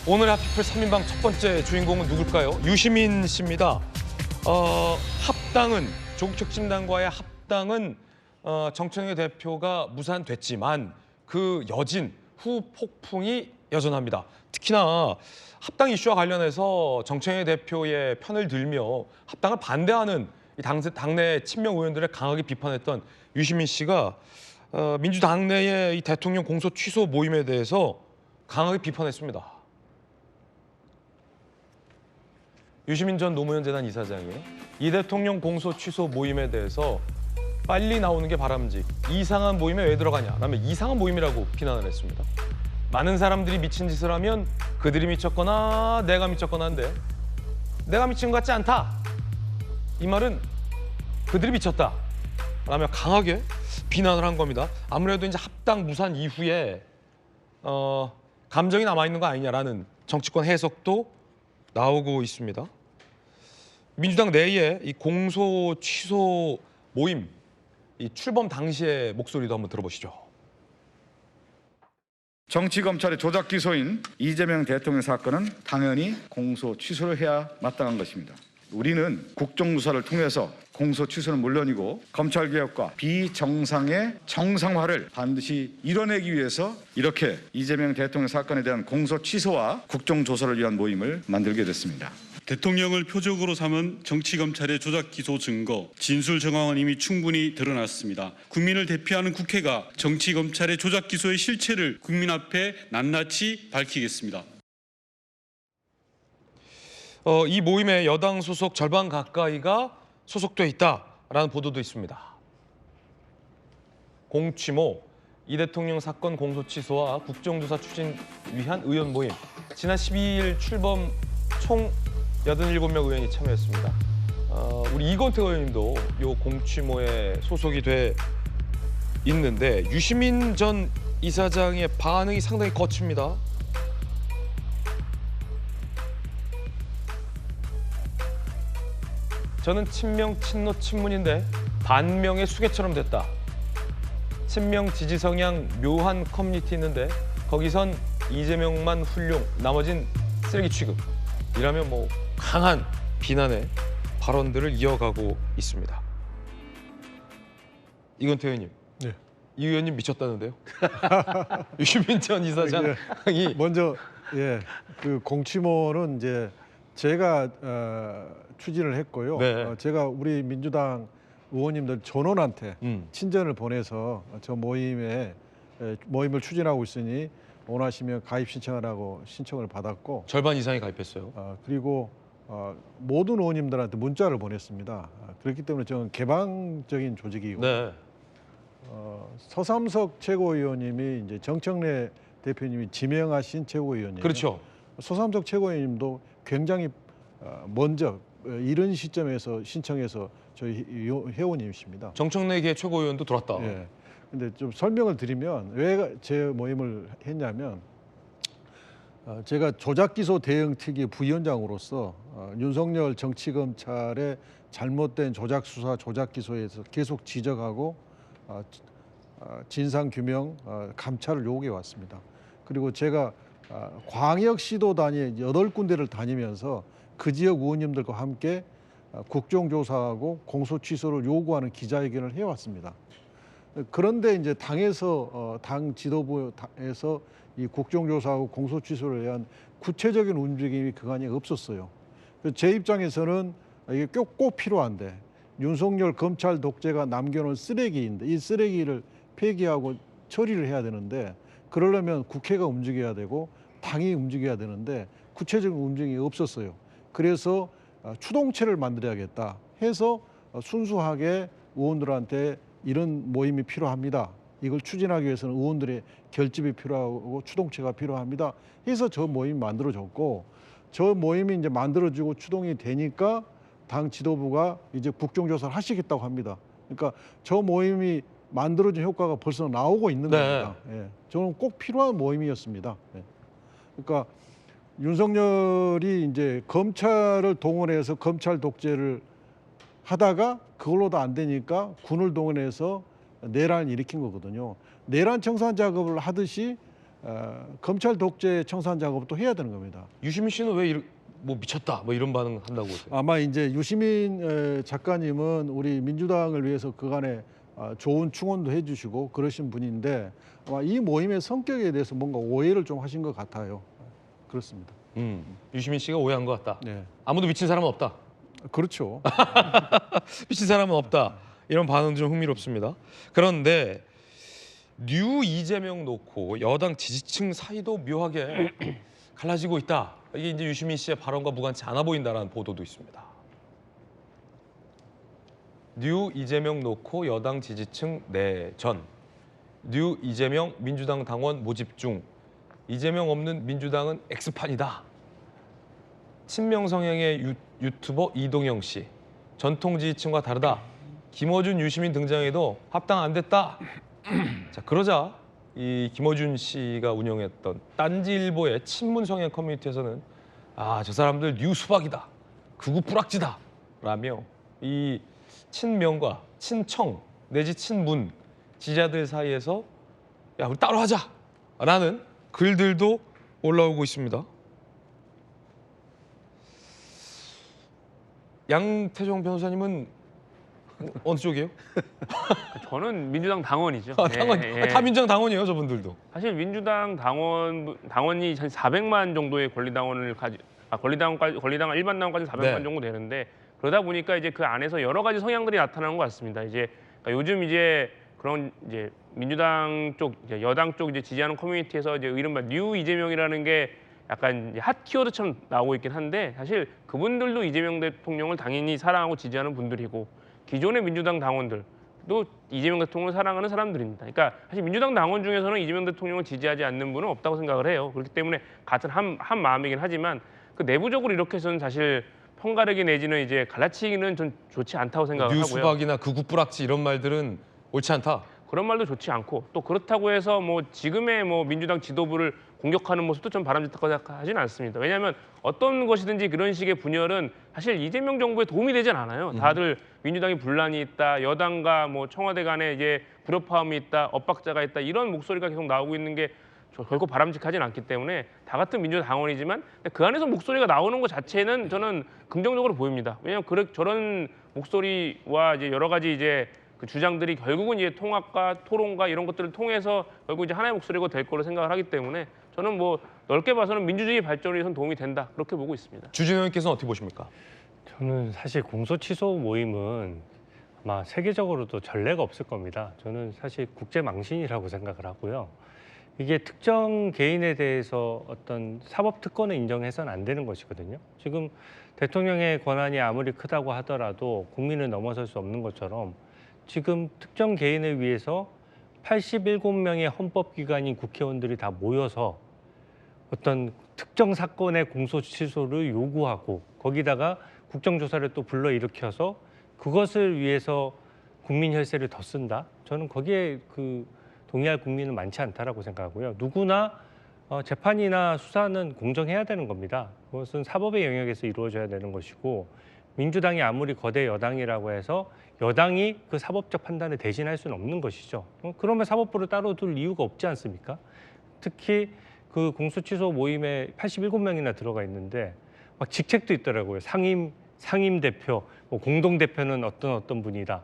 오늘 핫피플 3인방 첫 번째 주인공은 누굴까요? 유시민 씨입니다. 합당은 조국혁신당과의 합당은 정청래 대표가 무산됐지만 그 여진 후폭풍이 여전합니다. 특히나 합당 이슈와 관련해서 정청래 대표의 편을 들며 합당을 반대하는 이 당내 친명 의원들을 강하게 비판했던 유시민 씨가 민주당 내의 이 대통령 공소 취소 모임에 대해서 강하게 비판했습니다. 유시민 전 노무현 재단 이사장이 이 대통령 공소 취소 모임에 대해서 빨리 나오는 게 바람직, 이상한 모임에 왜 들어가냐 라면 이상한 모임이라고 비난을 했습니다. 많은 사람들이 미친 짓을 하면 그들이 미쳤거나 내가 미쳤거나 한데 내가 미친 것 같지 않다. 이 말은 그들이 미쳤다 라며 강하게 비난을 한 겁니다. 아무래도 이제 합당 무산 이후에 감정이 남아있는 거 아니냐라는 정치권 해석도 나오고 있습니다. 민주당 내에 이 공소 취소 모임 이 출범 당시의 목소리도 한번 들어보시죠. 정치검찰의 조작 기소인 이재명 대통령 사건은 당연히 공소 취소를 해야 마땅한 것입니다. 우리는 국정조사를 통해서 공소 취소는 물론이고 검찰개혁과 비정상의 정상화를 반드시 이뤄내기 위해서 이렇게 이재명 대통령 사건에 대한 공소 취소와 국정조사를 위한 모임을 만들게 됐습니다. 대통령을 표적으로 삼은 정치검찰의 조작 기소 증거, 진술 정황은 이미 충분히 드러났습니다. 국민을 대표하는 국회가 정치검찰의 조작 기소의 실체를 국민 앞에 낱낱이 밝히겠습니다. 이 모임에 여당 소속 절반 가까이가 소속돼 있다라는 보도도 있습니다. 공취모, 이 대통령 사건 공소 취소와 국정조사 추진 위한 의원 모임. 지난 12일 출범 총 87명 의원이 참여했습니다. 우리 이건태 의원님도 이 공취모에 소속이 돼 있는데 유시민 전 이사장의 반응이 상당히 거칩니다. 저는 친명, 친노, 친문인데 반명의 수개처럼 됐다. 친명 지지 성향 묘한 커뮤니티 있는데 거기선 이재명만 훌륭, 나머진 쓰레기 취급. 이라면 뭐 강한 비난의 발언들을 이어가고 있습니다. 이건태 의원님, 네. 이 의원님 미쳤다는데요? 유시민 전 이사장이 먼저 그 공취모는 이제 제가 추진을 했고요. 네. 제가 우리 민주당 의원님들 전원한테 친전을 보내서 저 모임을 추진하고 있으니 원하시면 가입 신청하라고 신청을 받았고 절반 이상이 가입했어요. 그리고 모든 의원님들한테 문자를 보냈습니다. 그렇기 때문에 저는 개방적인 조직이고 네. 서삼석 최고위원님이 이제 정청래 대표님이 지명하신 최고위원이에요. 그렇죠. 서삼석 최고위원님도 굉장히 먼저 이런 시점에서 신청해서 저희 회원님이십니다. 정청래계 최고위원도 들어왔다. 예. 근데 좀 설명을 드리면 왜 제 모임을 했냐면 제가 조작기소 대응특위 부위원장으로서 윤석열 정치검찰의 잘못된 조작수사, 조작기소에서 계속 지적하고 진상규명, 감찰을 요구해 왔습니다. 그리고 제가 광역시도 단위 8군데를 다니면서 그 지역 의원님들과 함께 국정조사하고 공소취소를 요구하는 기자회견을 해왔습니다. 그런데 이제 당에서 당 지도부에서 이 국정조사하고 공소취소를 위한 구체적인 움직임이 그간에 없었어요. 제 입장에서는 이게 꼭 필요한데 윤석열 검찰 독재가 남겨놓은 쓰레기인데 이 쓰레기를 폐기하고 처리를 해야 되는데 그러려면 국회가 움직여야 되고 당이 움직여야 되는데 구체적인 움직임이 없었어요. 그래서 추동체를 만들어야겠다 해서 순수하게 의원들한테 이런 모임이 필요합니다. 이걸 추진하기 위해서는 의원들의 결집이 필요하고 추동체가 필요합니다. 해서 저 모임이 만들어졌고 저 모임이 이제 만들어지고 추동이 되니까 당 지도부가 이제 국정조사를 하시겠다고 합니다. 그러니까 저 모임이 만들어진 효과가 벌써 나오고 있는 겁니다. 예. 저는 꼭 필요한 모임이었습니다. 예. 그러니까 윤석열이 이제 검찰을 동원해서 검찰 독재를 하다가 그걸로도 안 되니까 군을 동원해서 내란을 일으킨 거거든요. 내란 청산 작업을 하듯이 검찰 독재 청산 작업도 해야 되는 겁니다. 유시민 씨는 왜 뭐 미쳤다 뭐 이런 반응 한다고 보세요? 아마 이제 유시민 작가님은 우리 민주당을 위해서 그간에 좋은 충원도 해주시고 그러신 분인데 아마 이 모임의 성격에 대해서 뭔가 오해를 좀 하신 것 같아요. 그렇습니다. 유시민 씨가 오해한 것 같다. 네, 아무도 미친 사람은 없다. 그렇죠. 미친 사람은 없다. 이런 반응 좀 흥미롭습니다. 그런데 뉴 이재명 놓고 여당 지지층 사이도 묘하게 갈라지고 있다. 이게 이제 유시민 씨의 발언과 무관치 않아 보인다라는 보도도 있습니다. 뉴 이재명 놓고 여당 지지층 내전. 뉴 이재명 민주당 당원 모집 중. 이재명 없는 민주당은 X판이다. 친명 성향의 유튜버 이동영 씨. 전통 지지층과 다르다. 김어준, 유시민 등장해도 합당 안 됐다. 자, 그러자 이 김어준 씨가 운영했던 딴지일보의 친문 성향 커뮤니티에서는 저 사람들 뉴 수박이다. 극우 뿌락지다. 라며 이 친명과 친청 내지 친문 지지자들 사이에서 야, 우리 따로 하자. 라는 글들도 올라오고 있습니다. 양태종 변호사님은 어느 쪽이에요? 저는 민주당 당원이죠. 당원, 다 민주당 당원이에요, 저분들도. 사실 민주당 당원이 한 400만 정도의 권리당원을 권리당원 일반 당원까지 400만 네. 정도 되는데 그러다 보니까 이제 그 안에서 여러 가지 성향들이 나타나는 것 같습니다. 이제 그러니까 요즘 이제 그런 이제 민주당 쪽, 이제 여당 쪽 이제 지지하는 커뮤니티에서 이제 이른바 뉴 이재명이라는 게 약간 이제 핫 키워드처럼 나오고 있긴 한데 사실 그분들도 이재명 대통령을 당연히 사랑하고 지지하는 분들이고 기존의 민주당 당원들도 이재명 대통령을 사랑하는 사람들입니다. 그러니까 사실 민주당 당원 중에서는 이재명 대통령을 지지하지 않는 분은 없다고 생각을 해요. 그렇기 때문에 같은 한 마음이긴 하지만 그 내부적으로 이렇게 해서는 사실 편가르기 내지는 이제 갈라치기는 좀 좋지 않다고 생각을 하고요. 뉴수박이나 극우 뿌락지 이런 말들은 옳지 않다. 그런 말도 좋지 않고 또 그렇다고 해서 뭐 지금의 뭐 민주당 지도부를 공격하는 모습도 좀 바람직하다고 생각하지는 않습니다. 왜냐하면 어떤 것이든지 그런 식의 분열은 사실 이재명 정부에 도움이 되진 않아요. 다들 민주당이 분란이 있다, 여당과 뭐 청와대 간에 이제 불협화음이 있다, 엇박자가 있다 이런 목소리가 계속 나오고 있는 게 결코 바람직하진 않기 때문에 다 같은 민주당 당원이지만 그 안에서 목소리가 나오는 것 자체는 저는 긍정적으로 보입니다. 왜냐하면 저런 목소리와 이제 여러 가지 이제 그 주장들이 결국은 이제 통합과 토론과 이런 것들을 통해서 결국 이제 하나의 목소리가 될 거로 생각을 하기 때문에 저는 뭐 넓게 봐서는 민주주의 발전에 선 도움이 된다 그렇게 보고 있습니다. 주진우 의원께서는 어떻게 보십니까? 저는 사실 공소 취소 모임은 아마 세계적으로도 전례가 없을 겁니다. 저는 사실 국제 망신이라고 생각을 하고요. 이게 특정 개인에 대해서 어떤 사법 특권을 인정해서는 안 되는 것이거든요. 지금 대통령의 권한이 아무리 크다고 하더라도 국민을 넘어설 수 없는 것처럼 지금 특정 개인을 위해서 87명의 헌법기관인 국회의원들이 다 모여서 어떤 특정 사건의 공소 취소를 요구하고 거기다가 국정조사를 또 불러일으켜서 그것을 위해서 국민 혈세를 더 쓴다? 저는 거기에 동의할 국민은 많지 않다라고 생각하고요. 누구나 재판이나 수사는 공정해야 되는 겁니다. 그것은 사법의 영역에서 이루어져야 되는 것이고 민주당이 아무리 거대 여당이라고 해서 여당이 그 사법적 판단을 대신할 수는 없는 것이죠. 그러면 사법부를 따로 둘 이유가 없지 않습니까? 특히 그 공소취소 모임에 87명이나 들어가 있는데 막 직책도 있더라고요. 상임 대표, 뭐 공동 대표는 어떤 분이다.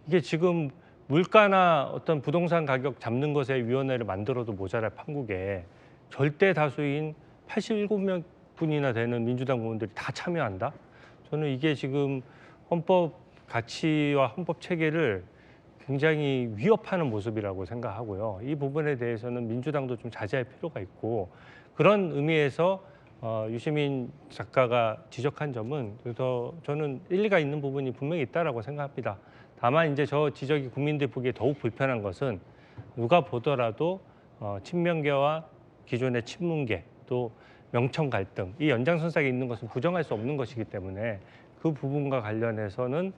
이게 지금 물가나 어떤 부동산 가격 잡는 것에 위원회를 만들어도 모자랄 판국에 절대 다수인 87명분이나 되는 민주당 의원들이 다 참여한다. 저는 이게 지금 헌법 가치와 헌법 체계를 굉장히 위협하는 모습이라고 생각하고요. 이 부분에 대해서는 민주당도 좀 자제할 필요가 있고 그런 의미에서 유시민 작가가 지적한 점은 그래서 저는 일리가 있는 부분이 분명히 있다라고 생각합니다. 다만 이제 저 지적이 국민들 보기에 더욱 불편한 것은 누가 보더라도 친명계와 기존의 친문계 또 명청 갈등 이 연장선상에 있는 것은 부정할 수 없는 것이기 때문에 그 부분과 관련해서는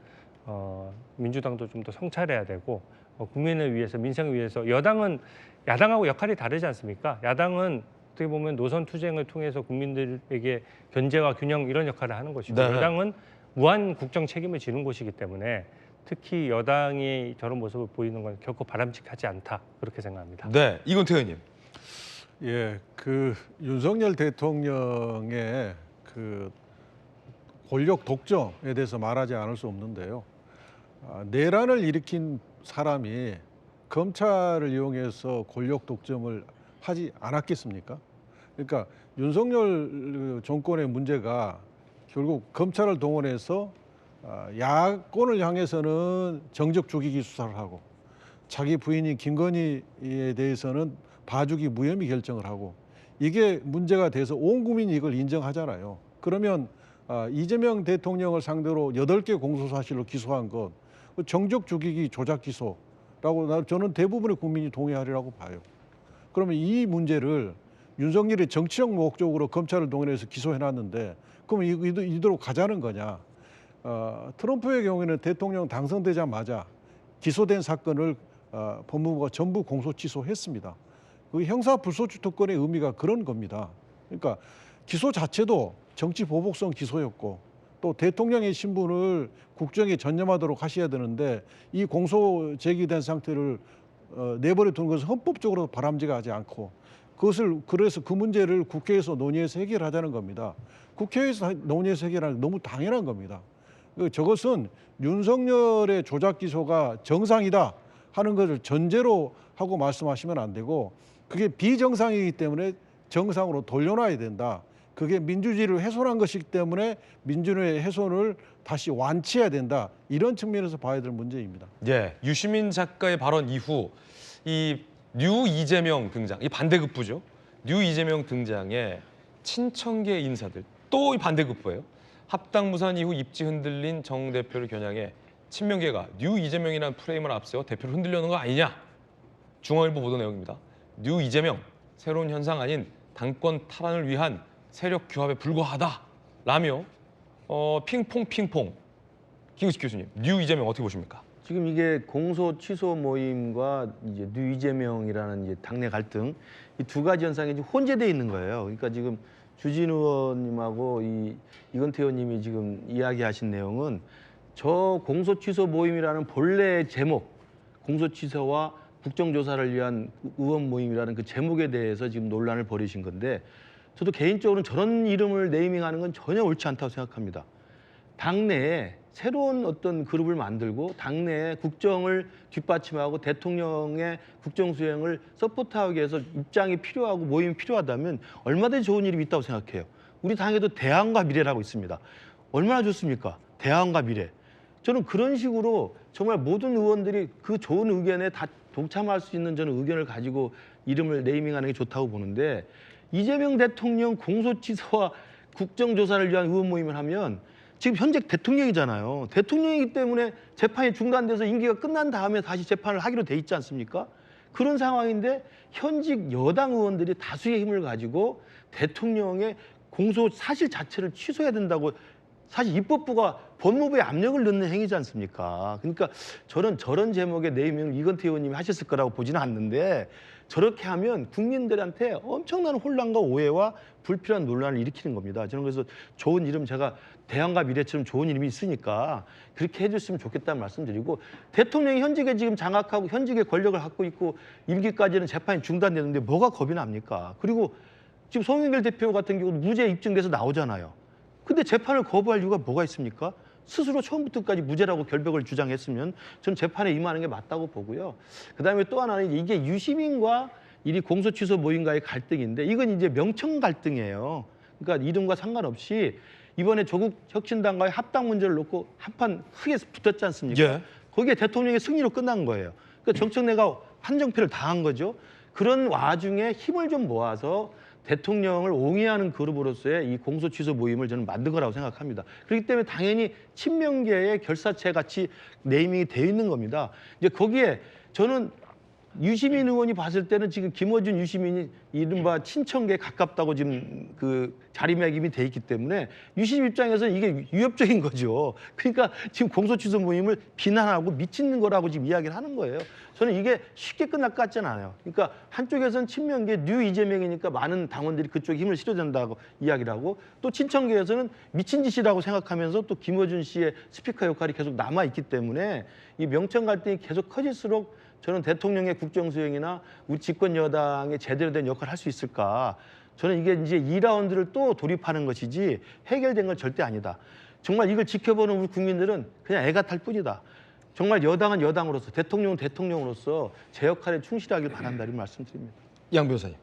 민주당도 좀 더 성찰해야 되고 국민을 위해서 민생을 위해서 야당하고 역할이 다르지 않습니까? 야당은 어떻게 보면 노선 투쟁을 통해서 국민들에게 견제와 균형 이런 역할을 하는 것이고 네. 여당은 무한 국정 책임을 지는 곳이기 때문에 특히 여당이 저런 모습을 보이는 건 결코 바람직하지 않다 그렇게 생각합니다. 네, 이건태 의원님. 예, 그 윤석열 대통령의 그 권력 독점에 대해서 말하지 않을 수 없는데요. 내란을 일으킨 사람이 검찰을 이용해서 권력 독점을 하지 않았겠습니까? 그러니까 윤석열 정권의 문제가 결국 검찰을 동원해서 야권을 향해서는 정적 죽이기 수사를 하고 자기 부인인 김건희에 대해서는 봐주기 무혐의 결정을 하고 이게 문제가 돼서 온 국민이 이걸 인정하잖아요. 그러면 이재명 대통령을 상대로 8개 공소사실로 기소한 것 정적 죽이기 조작 기소라고 저는 대부분의 국민이 동의하리라고 봐요. 그러면 이 문제를 윤석열이 정치적 목적으로 검찰을 동원해서 기소해놨는데 그러면 이대로 가자는 거냐. 트럼프의 경우에는 대통령 당선되자마자 기소된 사건을 법무부가 전부 공소 취소했습니다. 그 형사 불소추 특권의 의미가 그런 겁니다. 그러니까 기소 자체도 정치 보복성 기소였고 또 대통령의 신분을 국정에 전념하도록 하셔야 되는데 이 공소 제기된 상태를 내버려 두는 것은 헌법적으로 바람직하지 않고 그것을 그래서 그 문제를 국회에서 논의해서 해결하자는 겁니다. 국회에서 논의해서 해결하는 게 너무 당연한 겁니다. 저것은 윤석열의 조작 기소가 정상이다 하는 것을 전제로 하고 말씀하시면 안 되고 그게 비정상이기 때문에 정상으로 돌려놔야 된다. 그게 민주주의를 훼손한 것이기 때문에 민주주의의 훼손을 다시 완치해야 된다. 이런 측면에서 봐야 될 문제입니다. 예, 유시민 작가의 발언 이후 이 뉴 이재명 등장, 이 반대급부죠. 뉴 이재명 등장에 친청계 인사들 또 이 반대급부예요. 합당무산 이후 입지 흔들린 정 대표를 겨냥해 친명계가 뉴 이재명이라는 프레임을 앞세워 대표를 흔들려는 거 아니냐. 중앙일보 보도 내용입니다. 뉴 이재명, 새로운 현상 아닌 당권 탈환을 위한 세력 규합에 불과하다라며 핑퐁. 김우식 교수님, 뉴 이재명 어떻게 보십니까? 지금 이게 공소 취소 모임과 이제 뉴 이재명이라는 이제 당내 갈등 이 두 가지 현상이 지금 혼재되어 있는 거예요. 그러니까 지금 주진 의원님하고 이건태 의원님이 지금 이야기하신 내용은 저 공소 취소 모임이라는 본래 제목, 공소 취소와 국정조사를 위한 의원 모임이라는 그 제목에 대해서 지금 논란을 벌이신 건데 저도 개인적으로는 저런 이름을 네이밍하는 건 전혀 옳지 않다고 생각합니다. 당내에 새로운 어떤 그룹을 만들고 당내에 국정을 뒷받침하고 대통령의 국정 수행을 서포트하기 위해서 입장이 필요하고 모임이 필요하다면 얼마든지 좋은 이름이 있다고 생각해요. 우리 당에도 대안과 미래라고 있습니다. 얼마나 좋습니까? 대안과 미래. 저는 그런 식으로 정말 모든 의원들이 그 좋은 의견에 다 동참할 수 있는 저는 의견을 가지고 이름을 네이밍하는 게 좋다고 보는데 이재명 대통령 공소취소와 국정조사를 위한 의원 모임을 하면 지금 현재 대통령이잖아요. 대통령이기 때문에 재판이 중단돼서 임기가 끝난 다음에 다시 재판을 하기로 돼 있지 않습니까? 그런 상황인데 현직 여당 의원들이 다수의 힘을 가지고 대통령의 공소 사실 자체를 취소해야 된다고 사실 입법부가 법무부에 압력을 넣는 행위지 않습니까? 그러니까 저런 제목의 네이밍을 이건태 의원님이 하셨을 거라고 보지는 않는데 저렇게 하면 국민들한테 엄청난 혼란과 오해와 불필요한 논란을 일으키는 겁니다. 저는 그래서 좋은 이름 제가 대안과 미래처럼 좋은 이름이 있으니까 그렇게 해줬으면 좋겠다는 말씀드리고 대통령이 현직에 지금 장악하고 현직의 권력을 갖고 있고 임기까지는 재판이 중단되는데 뭐가 겁이 납니까? 그리고 지금 송영길 대표 같은 경우는 무죄 입증돼서 나오잖아요. 근데 재판을 거부할 이유가 뭐가 있습니까? 스스로 처음부터까지 무죄라고 결백을 주장했으면 저는 재판에 임하는 게 맞다고 보고요. 그다음에 또 하나는 이게 유시민과 이 공소 취소 모임과의 갈등인데 이건 이제 명청 갈등이에요. 그러니까 이름과 상관없이 이번에 조국 혁신당과의 합당 문제를 놓고 한판 크게 붙었지 않습니까? 예. 거기에 대통령의 승리로 끝난 거예요. 그러니까 정청래가 한정패를 당한 거죠. 그런 와중에 힘을 좀 모아서 대통령을 옹이하는 그룹으로서의 이 공소 취소 모임을 저는 만든 거라고 생각합니다. 그렇기 때문에 당연히 친명계의 결사체 같이 네이밍이 되어 있는 겁니다. 이제 거기에 저는 유시민 의원이 봤을 때는 지금 김어준 유시민이 이른바 친청계에 가깝다고 지금 그 자리매김이 돼 있기 때문에 유시민 입장에서는 이게 위협적인 거죠. 그러니까 지금 공소취소 모임을 비난하고 미치는 거라고 지금 이야기를 하는 거예요. 저는 이게 쉽게 끝날 것 같지는 않아요. 그러니까 한쪽에서는 친명계 뉴 이재명이니까 많은 당원들이 그쪽에 힘을 실어야 된다고 이야기를 하고 또 친청계에서는 미친 짓이라고 생각하면서 또 김어준 씨의 스피커 역할이 계속 남아있기 때문에 이 명청 갈등이 계속 커질수록 저는 대통령의 국정 수행이나 우리 집권 여당의 제대로 된 역할을 할 수 있을까? 저는 이게 이제 2라운드를 또 돌입하는 것이지 해결된 건 절대 아니다. 정말 이걸 지켜보는 우리 국민들은 그냥 애가 탈 뿐이다. 정말 여당은 여당으로서, 대통령은 대통령으로서 제 역할에 충실하길 바란다 이런 말씀드립니다. 양 변호사님.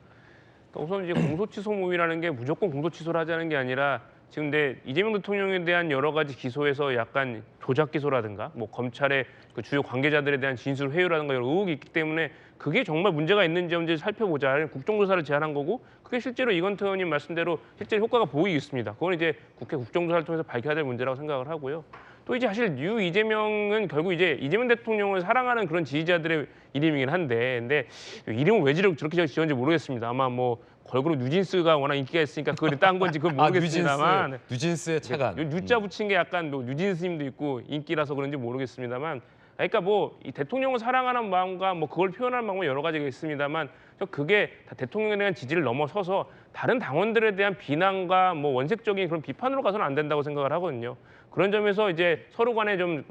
우선 이제 공소취소 모의라는 게 무조건 공소취소를 하자는 게 아니라 지금 근데 이재명 대통령에 대한 여러 가지 기소에서 약간 조작 기소라든가 뭐 검찰의 그 주요 관계자들에 대한 진술 회유라든가 여러 의혹이 있기 때문에 그게 정말 문제가 있는지 없는지 살펴보자 국정조사를 제안한 거고 그게 실제로 이건태 의원님 말씀대로 실제 효과가 보이고 있습니다. 그건 이제 국회 국정조사를 통해서 밝혀야 될 문제라고 생각을 하고요. 또 이제 사실 뉴 이재명은 결국 이제 이재명 대통령을 사랑하는 그런 지지자들의 이름이긴 한데, 근데 이름을 왜 저렇게 지었는지 모르겠습니다. 아마 뭐 걸그룹 뉴진스가 워낙 인기가 있으니까 그걸 딴 건지 그걸 모르겠습니다만, 뉴진스의 차관. 뉴자 붙인 게 약간 뭐 뉴진스님도 있고 인기라서 그런지 모르겠습니다만, 그러니까 뭐 이 대통령을 사랑하는 마음과 뭐 그걸 표현할 마음은 여러 가지가 있습니다만, 그게 다 대통령에 대한 지지를 넘어서서 다른 당원들에 대한 비난과 뭐 원색적인 그런 비판으로 가서는 안 된다고 생각을 하거든요. 그런 점에서 이제 서로 간에 좀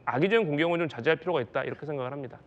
악의적인 공경은 좀 자제할 필요가 있다 이렇게 생각을 합니다.